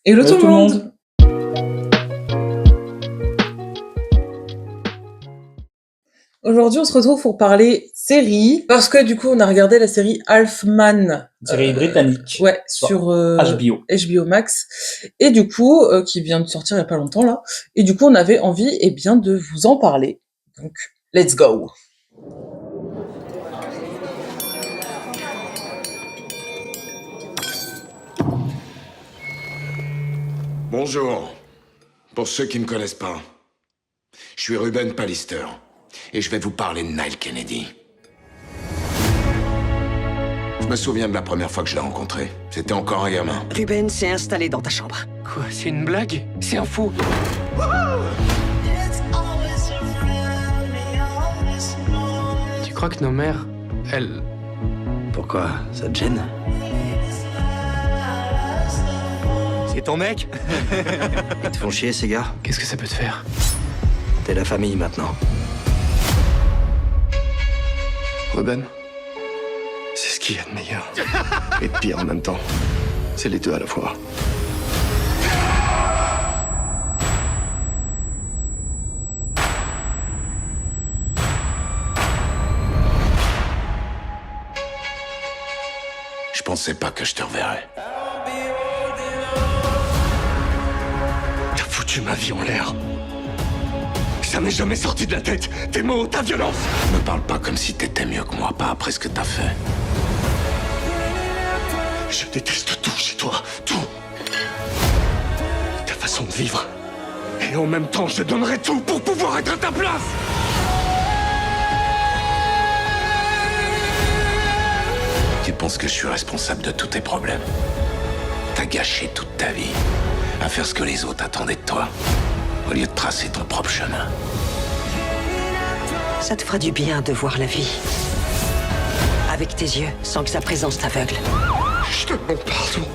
Hello tout le monde. Aujourd'hui, on se retrouve pour parler série, parce que du coup, on a regardé la série Halfman. Une série britannique. Ouais, sur HBO Max. Et du coup, qui vient de sortir il y a pas longtemps, là. Et du coup, on avait envie, de vous en parler. Donc, let's go. Bonjour. Pour ceux qui ne me connaissent pas, je suis Ruben Pallister et je vais vous parler de Nile Kennedy. Je me souviens de la première fois que je l'ai rencontré. C'était encore un gamin. Ruben s'est installé dans ta chambre. Quoi, c'est une blague? C'est un fou. Tu crois que nos mères, elles... Pourquoi? Ça te gêne? C'est ton mec? Ils te font chier, ces gars? Qu'est-ce que ça peut te faire? T'es la famille, maintenant. Ruben, c'est ce qu'il y a de meilleur. Et de pire en même temps. C'est les deux à la fois. Je pensais pas que je te reverrais. T'as foutu ma vie en l'air. Ça m'est jamais sorti de la tête. Tes mots, ta violence. Me parle pas comme si t'étais mieux que moi, pas après ce que t'as fait. Je déteste tout chez toi. Tout. Ta façon de vivre. Et en même temps, je donnerais tout pour pouvoir être à ta place. Tu penses que je suis responsable de tous tes problèmes? T'as gâché toute ta vie à faire ce que les autres attendaient de toi, au lieu de tracer ton propre chemin. Ça te fera du bien de voir la vie. Avec tes yeux, sans que sa présence t'aveugle. Je te demande pardon.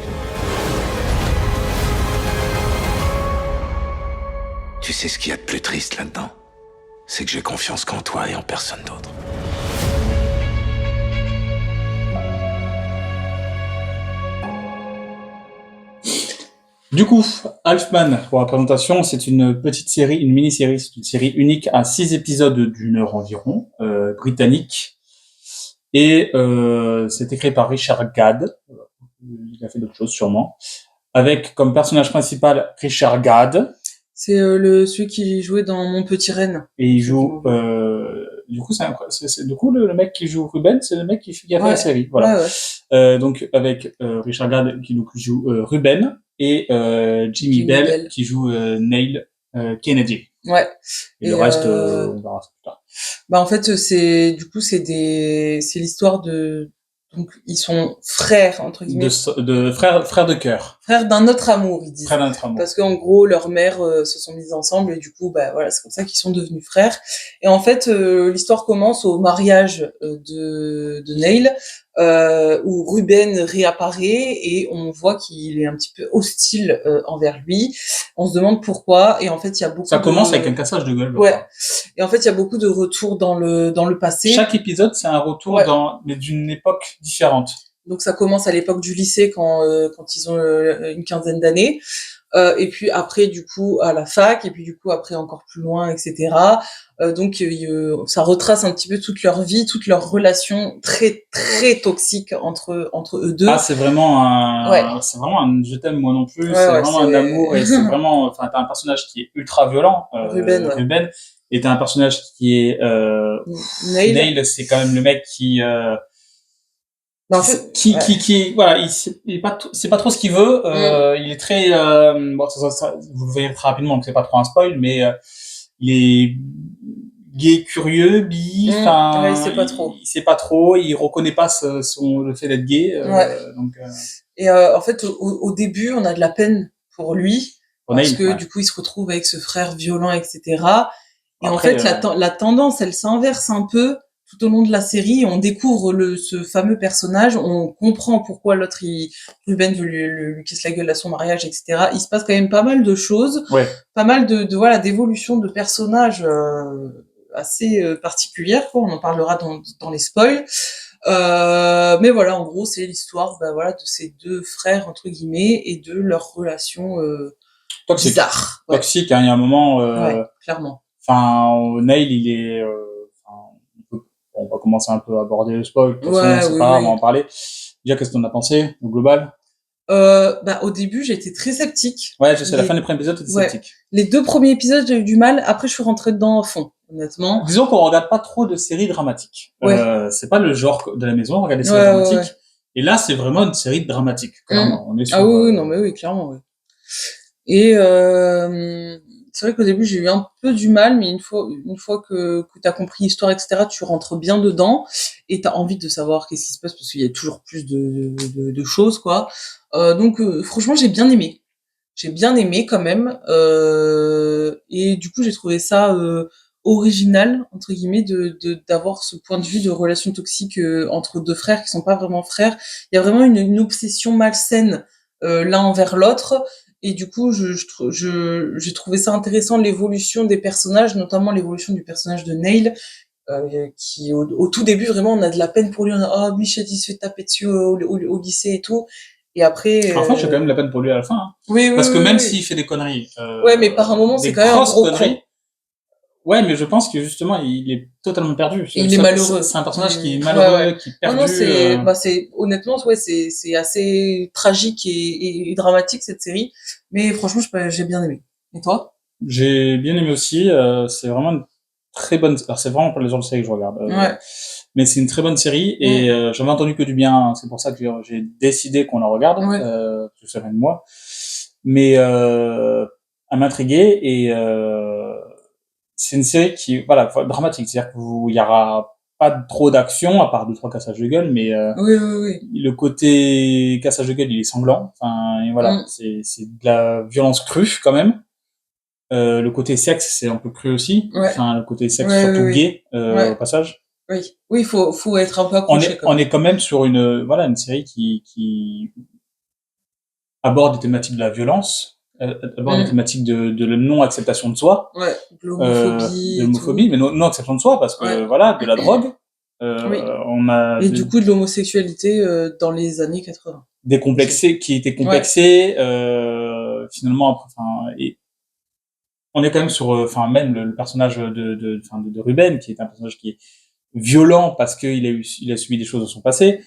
Tu sais ce qu'il y a de plus triste là-dedans? C'est que j'ai confiance qu'en toi et en personne d'autre. Du coup, Halfman, pour la présentation, c'est une petite série, une mini-série, c'est une série unique à 6 épisodes d'une heure environ, britannique. Et c'est écrit par Richard Gad. Il a fait d'autres choses sûrement. Avec comme personnage principal Richard Gad. C'est celui qui jouait dans Mon Petit Reine. Et il joue... du coup, du coup le mec qui joue Ruben, c'est le mec qui a fait la série. Voilà. Ouais. Donc avec Richard Gad qui joue Ruben et Jimmy Bell qui joue Nile Kennedy. Ouais. Et le reste, on verra ça plus tard. Bah en fait c'est l'histoire de, donc ils sont frères entre guillemets, de frères de cœur. Frères d'un autre amour, ils disent. Frères d'un autre amour. Parce qu'en gros leurs mères se sont mises ensemble et du coup bah voilà, c'est comme ça qu'ils sont devenus frères. Et en fait l'histoire commence au mariage de Neil, où Ruben réapparaît et on voit qu'il est un petit peu hostile envers lui. On se demande pourquoi, et en fait il y a beaucoup. Ça commence avec un cassage de gueule. Ouais. Et en fait il y a beaucoup de retours dans le passé. Chaque épisode c'est un retour mais d'une époque différente. Donc ça commence à l'époque du lycée quand ils ont une quinzaine d'années, et puis après du coup à la fac, et puis du coup après encore plus loin, etc. Donc ça retrace un petit peu toute leur vie, toute leur relation très très toxique entre eux deux. Ah c'est vraiment c'est vraiment un je t'aime moi non plus, c'est vraiment un amour, et c'est vraiment, enfin t'as un personnage qui est ultra violent, Ruben, et t'as un personnage qui est Neil, c'est quand même le mec qui voilà, c'est pas trop ce qu'il veut, il est très bon, vous le voyez très rapidement, donc c'est pas trop un spoil, mais il est gay, curieux, enfin il sait pas trop, il reconnaît pas le fait d'être gay, donc et en fait au début on a de la peine pour lui parce que du coup il se retrouve avec ce frère violent, etc. Et après, en fait la tendance elle s'inverse un peu tout au long de la série. On découvre ce fameux personnage, on comprend pourquoi Ruben veut lui casse la gueule à son mariage, etc. Il se passe quand même pas mal de choses, pas mal de voilà d'évolution de personnages assez particulières, quoi. On en parlera dans les spoils. Mais voilà, en gros, c'est l'histoire, voilà, de ces deux frères entre guillemets et de leur relation bizarre. Ouais. Toxique, hein, il y a un moment. Ouais, clairement. Enfin, Neil, il est. On va commencer un peu à aborder le spoil. De toute façon, c'est pas grave, on va en parler. Déjà, qu'est-ce que t'en as pensé au global? Au début, j'étais très sceptique. Ouais, je sais, la fin des premiers épisodes, t'étais sceptique. Les 2 premiers épisodes, j'ai eu du mal. Après, je suis rentrée dedans à fond, honnêtement. Disons qu'on regarde pas trop de séries dramatiques. Ouais. C'est pas le genre de la maison, on regarde des séries dramatiques. Ouais. Et là, c'est vraiment une série dramatique, clairement. On est sur, oui, non, mais oui, clairement, oui. Et c'est vrai qu'au début, j'ai eu un peu du mal, mais une fois que t'as compris l'histoire, etc., tu rentres bien dedans et t'as envie de savoir qu'est-ce qui se passe parce qu'il y a toujours plus de choses, quoi. Donc, franchement, j'ai bien aimé. J'ai bien aimé quand même. Et du coup, j'ai trouvé ça original, entre guillemets, d'avoir ce point de vue de relation toxique entre deux frères qui sont pas vraiment frères. Il y a vraiment une obsession malsaine l'un envers l'autre. Et du coup, j'ai trouvé ça intéressant, l'évolution des personnages, notamment l'évolution du personnage de Neil, qui au tout début, vraiment, on a de la peine pour lui. On a, oh, Michel, il se fait taper dessus au lycée et tout. Et après. Enfin, j'ai quand même de la peine pour lui à la fin. Hein. Oui, parce que même s'il fait des conneries. Ouais, mais par un moment, c'est quand même un gros conneries. Ouais, mais je pense que justement, il est totalement perdu. Il est malheureux. C'est un personnage qui est malheureux, qui est perdu. Non, c'est honnêtement, c'est assez tragique et dramatique cette série. Mais franchement, j'ai bien aimé. Et toi? J'ai bien aimé aussi. C'est vraiment une très bonne. Alors, c'est vraiment pas le genre de série que je regarde. Mais c'est une très bonne série et j'en ai entendu que du bien. C'est pour ça que j'ai décidé qu'on la regarde. Je savais de moi. Mais elle m'intriguait et c'est une série qui voilà dramatique, c'est-à-dire qu'il y aura pas trop d'action à part 2-3 cassages de gueule, mais le côté cassage de gueule il est sanglant. Enfin et voilà, c'est de la violence crue quand même. Le côté sexe c'est un peu cru aussi. Enfin le côté sexe surtout gay au passage. Oui, il faut être un peu accroché. On est quand même sur une série qui aborde des thématiques de la violence. D'abord des thématiques de la non-acceptation de soi, de l'homophobie, mais non-acceptation de soi parce que voilà, de la drogue, on a du coup de l'homosexualité dans les années 80. Décomplexé, qui était complexé, finalement après, et on est quand même sur, même le personnage de Ruben qui est un personnage qui est violent parce qu'il a subi des choses dans son passé.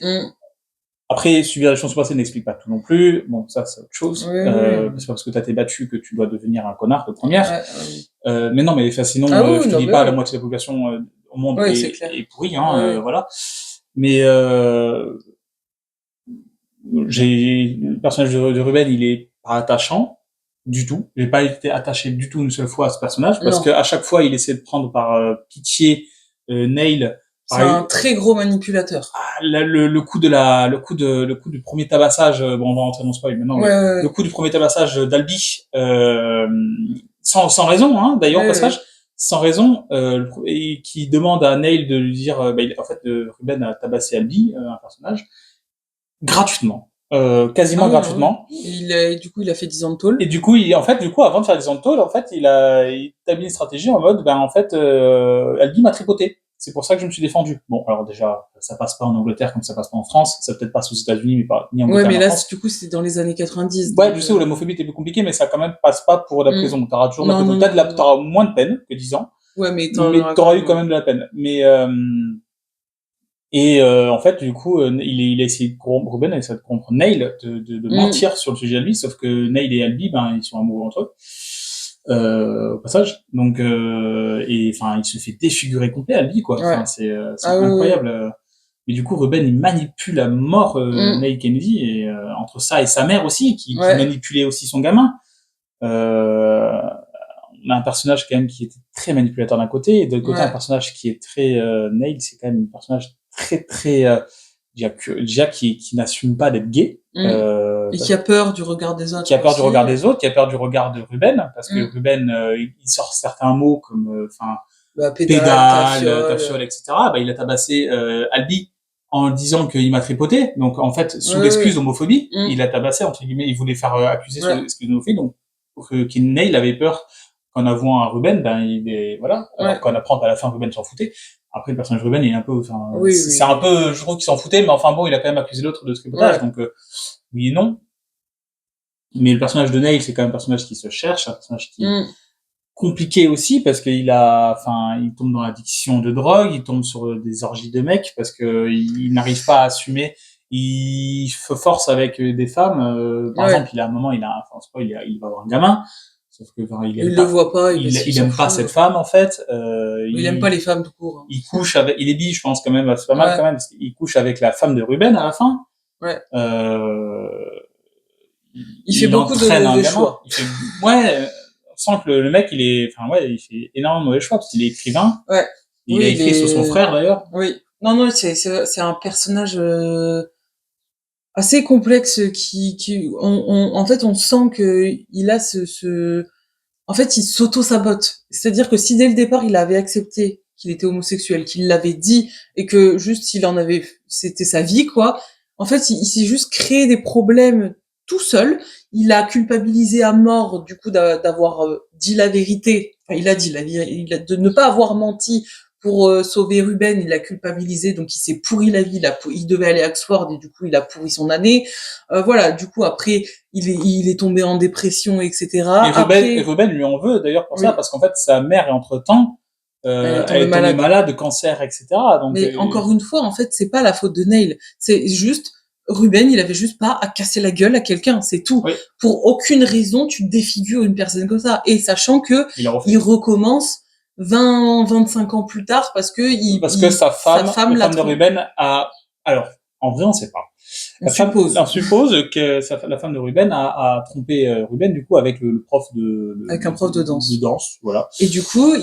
Après, subir les choses passées n'explique pas tout non plus. Bon, ça, c'est autre chose. C'est pas parce que t'as été battu que tu dois devenir un connard de première. Mais non, mais sinon, je te dis pas, la moitié de la population au monde est pourrie, hein, voilà. Mais le personnage de Ruben, il est pas attachant du tout. J'ai pas été attaché du tout une seule fois à ce personnage parce que à chaque fois, il essaie de prendre par pitié Neil. C'est un très gros manipulateur. Le coup du premier tabassage, bon, on va rentrer dans le spoil maintenant, le coup du premier tabassage d'Albi, sans raison, hein, d'ailleurs, au passage, sans raison, et qui demande à Neil de lui dire, en fait, Ruben a tabassé Albi, un personnage, gratuitement. Quasiment gratuitement. Du coup, il a fait 10 ans de tôle. Et du coup, avant de faire 10 ans de tôle, en fait, il établit une stratégie en mode, Albi m'a tripoté. C'est pour ça que je me suis défendu. Bon, alors déjà, ça passe pas en Angleterre comme ça passe pas en France. Ça peut-être passe aux États-Unis, mais pas ni en Angleterre. Ouais, mais là, du coup, c'est dans les années 90. Ouais, je sais où l'homophobie était plus compliquée, mais ça quand même passe pas pour la prison. T'auras toujours la prison. Peut-être t'auras moins de peine que 10 ans. Ouais, mais t'auras eu quand même de la peine. Mais en fait, du coup, il a essayé de corrompre Ruben, il a essayé de corrompre Neil, de mentir sur le sujet d'Albi, sauf que Neil et Albi, ils sont amoureux entre eux. Au passage, donc il se fait défigurer complet Albi, quoi. C'est incroyable. Mais du coup, Ruben il manipule à mort Neil Kennedy et entre ça et sa mère aussi qui manipulait aussi son gamin. On a un personnage quand même qui était très manipulateur d'un côté et de l'autre côté un personnage qui est très Neil, c'est quand même un personnage très déjà qui n'assume pas d'être gay. Et qui a peur du regard des autres. Qui a peur du regard des autres, qui a peur du regard de Ruben, parce que Ruben, il sort certains mots comme, pédale, tafiole, etc. Il a tabassé Albi en disant qu'il m'a tripoté. Donc, en fait, sous l'excuse d'homophobie, il a tabassé, entre guillemets, il voulait faire accuser sous l'excuse d'homophobie. Donc, Neil avait peur qu'en avouant à Ruben, voilà. Alors qu'on apprend qu'à la fin, Ruben s'en foutait. Après, le personnage de Ruben, il est un peu, enfin, Oui, c'est un peu, je trouve qu'il s'en foutait, mais enfin bon, il a quand même accusé l'autre de tripotage, donc oui et non. Mais le personnage de Neil, c'est quand même un personnage qui se cherche, un personnage qui est compliqué aussi parce qu'il il tombe dans l'addiction de drogue, il tombe sur des orgies de mecs parce que il n'arrive pas à assumer, il se force avec des femmes, par exemple, il va avoir un gamin, sauf que, il le voit pas, il aime pas cette femme, en fait, il aime pas les femmes tout court. Hein. Il couche avec, il est bi, je pense, quand même, c'est pas mal, quand même, parce qu'il couche avec la femme de Ruben à la fin. Ouais. Il fait beaucoup de choix. On sent que le mec, il fait énormément de mauvais choix, parce qu'il est écrivain. Ouais. Il a écrit sur son frère, d'ailleurs. Oui. Non, c'est un personnage, assez complexe en fait, on sent que il a en fait, il s'auto-sabote. C'est-à-dire que si dès le départ, il avait accepté qu'il était homosexuel, qu'il l'avait dit, et que juste, c'était sa vie, quoi. En fait, il s'est juste créé des problèmes tout seul. Il a culpabilisé à mort, du coup, d'avoir dit la vérité. Enfin, il a dit de ne pas avoir menti pour sauver Ruben. Il a culpabilisé, donc il s'est pourri la vie. Il devait aller à Oxford et du coup, il a pourri son année. Voilà. Du coup, après, il est tombé en dépression, etc. Et Ruben lui en veut d'ailleurs pour ça, parce qu'en fait, sa mère est entre-temps, elle est tombée malade de cancer, etc. Donc, mais encore une fois, en fait, c'est pas la faute de Neil. C'est juste, Ruben, il avait juste pas à casser la gueule à quelqu'un, c'est tout. Oui. Pour aucune raison, tu défigures une personne comme ça. Et sachant que il recommence 25 ans plus tard parce que sa femme de Ruben alors, en vrai, on sait pas. On suppose que la femme de Ruben a trompé Ruben, du coup, avec le prof avec un prof de danse. Voilà. Et du coup,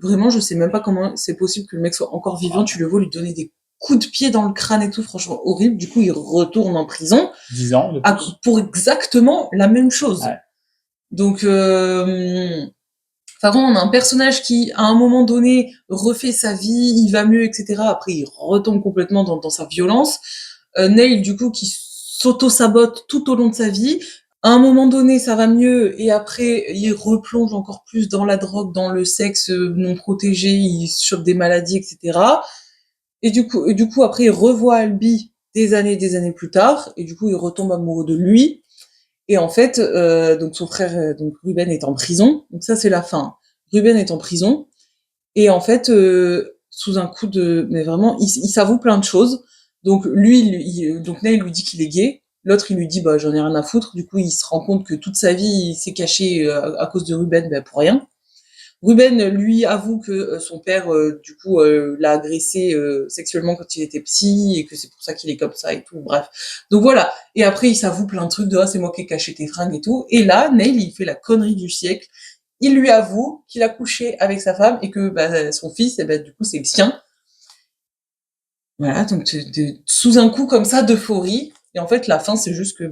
vraiment, je sais même pas comment c'est possible que le mec soit encore vivant, tu le vois lui donner des coups de pied dans le crâne et tout, franchement horrible. Du coup, il retourne en prison. 10 ans. Pour exactement la même chose. Ouais. Donc, enfin, on a un personnage qui, à un moment donné, refait sa vie, il va mieux, etc. Après, il retombe complètement dans sa violence. Neil, du coup, qui s'auto-sabote tout au long de sa vie. À un moment donné, ça va mieux, et après, il replonge encore plus dans la drogue, dans le sexe non protégé, il chope des maladies, etc. Et du coup, après, il revoit Albie des années plus tard, et du coup, il retombe amoureux de lui. Et en fait, donc son frère, donc Ruben est en prison. Donc ça, c'est la fin. Ruben est en prison. Et en fait, sous un coup mais vraiment, il s'avoue plein de choses. Donc donc Neil lui dit qu'il est gay. L'autre, il lui dit, bah, j'en ai rien à foutre. Du coup, il se rend compte que toute sa vie, il s'est caché à cause de Ruben, bah, pour rien. Ruben lui avoue que son père, du coup, l'a agressé sexuellement quand il était petit et que c'est pour ça qu'il est comme ça et tout. Bref. Donc voilà. Et après, il s'avoue plein de trucs de c'est moi qui ai caché tes fringues et tout. Et là, Neil, il fait la connerie du siècle. Il lui avoue qu'il a couché avec sa femme et que son fils, du coup, c'est le sien. Voilà. Donc sous un coup comme ça d'euphorie. Et en fait, la fin, c'est juste que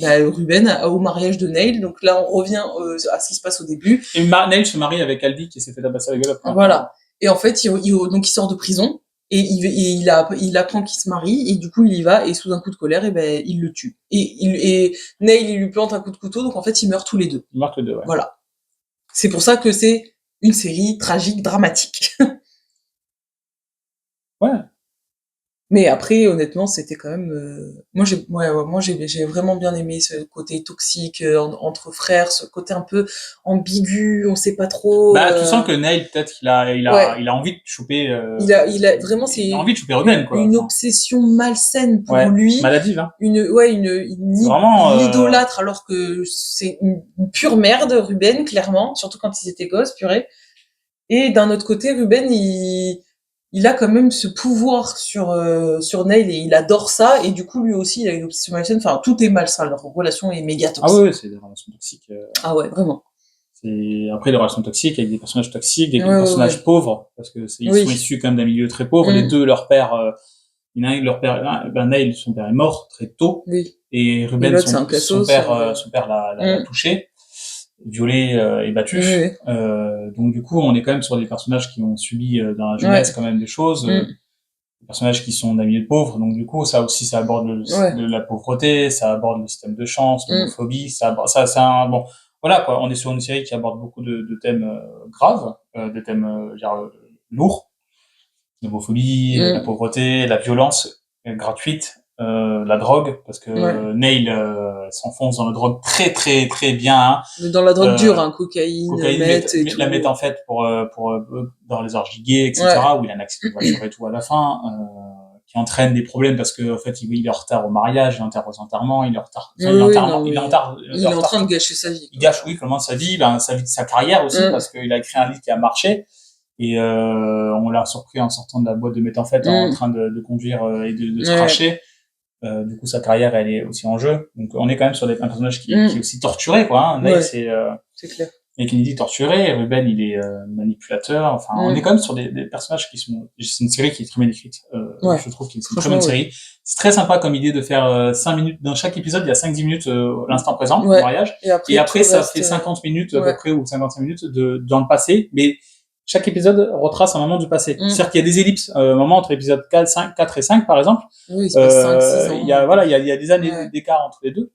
Ruben au mariage de Neil. Donc là, on revient à ce qui se passe au début. Et Neil se marie avec Albie qui s'est fait tabasser la gueule après. Voilà. Et en fait, donc il sort de prison et il apprend qu'il se marie et du coup il y va et sous un coup de colère, il le tue. Et Neil, il lui plante un coup de couteau, donc en fait, ils meurent tous les deux. Ils meurent tous les deux, ouais. Voilà. C'est pour ça que c'est une série tragique, dramatique. Ouais. Mais après, honnêtement, c'était quand même. Moi, j'ai vraiment bien aimé ce côté toxique entre frères, ce côté un peu ambigu, on sait pas trop. Tu sens que Neil, peut-être qu'il a envie de choper. Il a vraiment, il a envie de choper Ruben, quoi. Une obsession malsaine pour lui. Maladive, hein. Une idolâtre, alors que c'est une pure merde, Ruben, clairement, surtout quand ils étaient gosses, purée. Et d'un autre côté, Ruben, il a quand même ce pouvoir sur Neil et il adore ça, et du coup lui aussi il a une obsession malsaine. Enfin, tout est malsain, leur relation est méga toxique. Ah ouais, c'est des relations toxiques. Ah ouais, vraiment. C'est après des relations toxiques avec des personnages toxiques, des personnages pauvres, parce que ils sont issus quand même d'un milieu très pauvre. Les deux, leur père, Neil, son père est mort très tôt, et Ruben, son père l'a touché, violé et battu. Donc du coup, on est quand même sur des personnages qui ont subi dans la jeunesse quand même des choses, des personnages qui sont d'un milieu pauvre. Donc du coup, ça aussi, ça aborde la pauvreté, ça aborde le système de chance, l'homophobie, bon, voilà quoi. On est sur une série qui aborde beaucoup de thèmes graves, des thèmes lourds. l'homophobie, la pauvreté, la violence gratuite, la drogue, parce que Neil s'enfonce dans la drogue très très très bien. Hein. Mais dans la drogue dure, cocaïne, meth et tout. La meth en fait pour dans les orgies gays, etc. Où il a un accident de voiture et tout à la fin, qui entraîne des problèmes parce que en fait il est en retard au mariage, il est en retard aux enterrements, il est en retard. Il est en train de gâcher sa vie. Il gâche comment sa vie, sa carrière aussi parce qu'il a écrit un livre qui a marché. Et on l'a surpris en sortant de la boîte de méthamphétamine en train de conduire et de se cracher. Du coup, sa carrière, elle est aussi en jeu. Donc, on est quand même sur un personnage qui est aussi torturé, quoi. Hein. Neil, c'est clair. Et Kennedy torturé, Ruben, il est manipulateur. Enfin, on est quand même sur des personnages qui sont. C'est une série qui est très bien écrite. Je trouve que c'est une très bonne série. C'est très sympa comme idée de faire 5 minutes. Dans chaque épisode, il y a 5-10 minutes l'instant présent, le mariage. Et après ça fait 50 minutes à peu près ou 55 minutes dans le passé. Mais chaque épisode retrace un moment du passé. C'est-à-dire qu'il y a des ellipses, un moment entre épisodes 4 et 5, par exemple. Oui, il se passe 5-6 ans. Il y a des années d'écart entre les deux.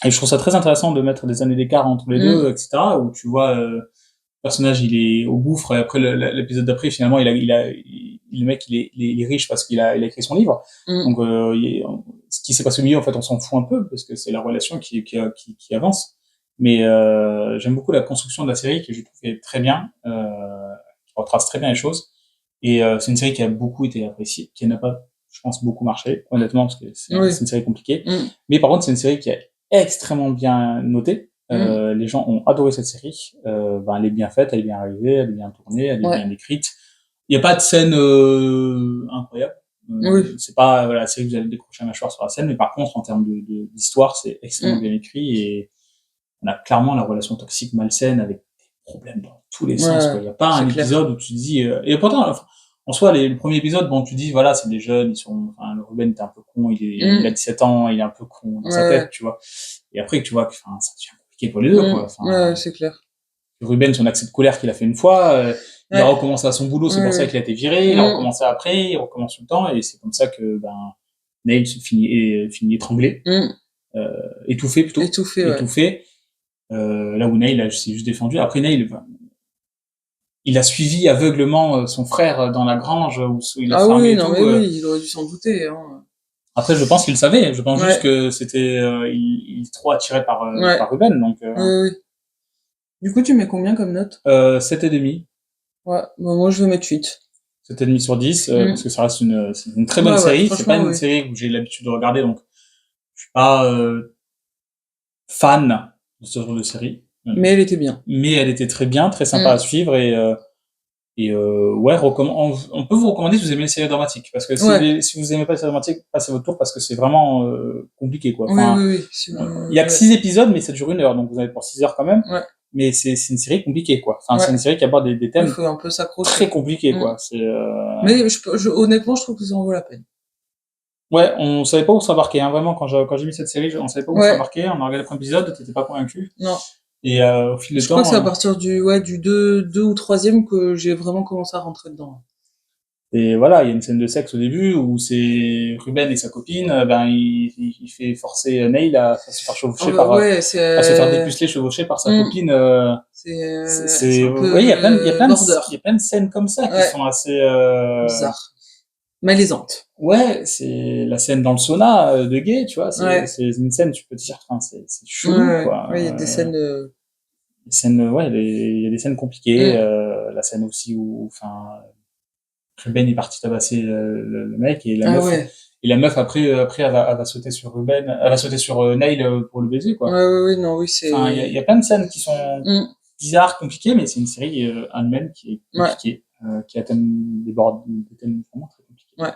Et je trouve ça très intéressant de mettre des années d'écart entre les deux, etc. Où tu vois, le personnage, il est au gouffre, et après, l'épisode d'après, finalement, le mec, il est riche parce qu'il a écrit son livre. Donc, ce qui s'est passé au milieu, en fait, on s'en fout un peu, parce que c'est la relation qui avance. Mais j'aime beaucoup la construction de la série que je trouve est très bien, qui retrace très bien les choses. Et c'est une série qui a beaucoup été appréciée, qui n'a pas, je pense, beaucoup marché, honnêtement, parce que c'est une série compliquée. Mais par contre, c'est une série qui est extrêmement bien notée. Les gens ont adoré cette série. Elle est bien faite, elle est bien arrivée, elle est bien tournée, elle est bien écrite. Il n'y a pas de scène incroyable. C'est pas la série que vous allez décrocher un mâchoire sur la scène, mais par contre, en termes d'histoire, c'est extrêmement bien écrit et on a clairement la relation toxique malsaine avec des problèmes dans tous les sens. Il n'y a pas un épisode où tu te dis... et pourtant, en soi, le premier épisode, bon, tu dis, voilà, c'est des jeunes, le Ruben était un peu con, il a 17 ans, il est un peu con dans sa tête, tu vois. Et après, tu vois que, ça devient compliqué pour les deux, quoi. C'est clair. Ruben, son accès de colère qu'il a fait une fois, il a recommencé à son boulot, c'est pour ça qu'il a été viré, il a recommencé après, il recommence tout le temps, et c'est comme ça que, Neil finit étranglé, étouffé plutôt. Étouffé. Là où Neil s'est juste défendu. Après, Neil, il a suivi aveuglement son frère dans la grange où il a fermé tout. Il aurait dû s'en douter. Hein. Après, je pense qu'il le savait. Je pense juste que c'était il est trop attiré par Ruben. Donc. Du coup, tu mets combien comme note 7,5. Ouais. Bon, moi, je vais mettre 8. 7,5 sur 10 parce que ça reste une très bonne série. C'est pas une série que j'ai l'habitude de regarder, donc je suis pas fan de ce genre de série. Mais elle était bien. Mais elle était très bien, très sympa à suivre et on peut vous recommander si vous aimez les séries dramatiques parce que si vous aimez pas les séries dramatiques, passez votre tour parce que c'est vraiment compliqué quoi. Il y a que 6 épisodes mais ça dure 1 heure donc vous en avez pour 6 heures quand même. Mais c'est une série compliquée quoi. C'est une série qui aborde des thèmes il faut un peu s'accrocher. Très compliqués quoi. Mais honnêtement, je trouve que ça en vaut la peine. Ouais, on savait pas où s'embarquer hein. Vraiment quand j'ai mis cette série, on savait pas où s'embarquer, on a regardé le premier épisode, t'étais pas convaincu. Non. Et au fil du temps, je crois que c'est à partir du 2 ou 3e que j'ai vraiment commencé à rentrer dedans. Et voilà, il y a une scène de sexe au début où c'est Ruben et sa copine, il fait forcer Neil à se faire chevaucher à se faire dépuceler, chevaucher par sa copine. Il y a plein de scènes comme ça qui sont assez bizarres, malaisantes. Ouais, c'est la scène dans le sauna de gay, tu vois, c'est une scène, tu peux te dire, c'est chelou, quoi. Ouais, il y a des scènes il y a des scènes compliquées, la scène aussi où, Ruben est parti tabasser le mec et la meuf après elle va sauter sur Ruben, elle va sauter sur Neil pour le baiser, quoi. C'est... il y a plein de scènes qui sont bizarres, compliquées, mais c'est une série elle-même qui est compliquée, qui a des thèmes vraiment très compliqués. Ouais.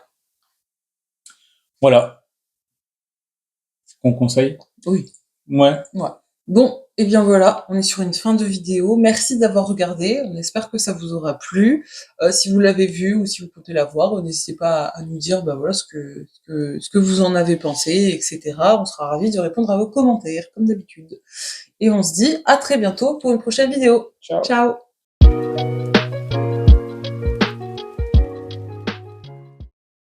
Voilà. C'est qu'on conseille. Oui. Ouais. Bon, et bien voilà, on est sur une fin de vidéo. Merci d'avoir regardé. On espère que ça vous aura plu. Si vous l'avez vu ou si vous comptez la voir, n'hésitez pas à nous dire ce que vous en avez pensé, etc. On sera ravis de répondre à vos commentaires, comme d'habitude. Et on se dit à très bientôt pour une prochaine vidéo. Ciao. Ciao.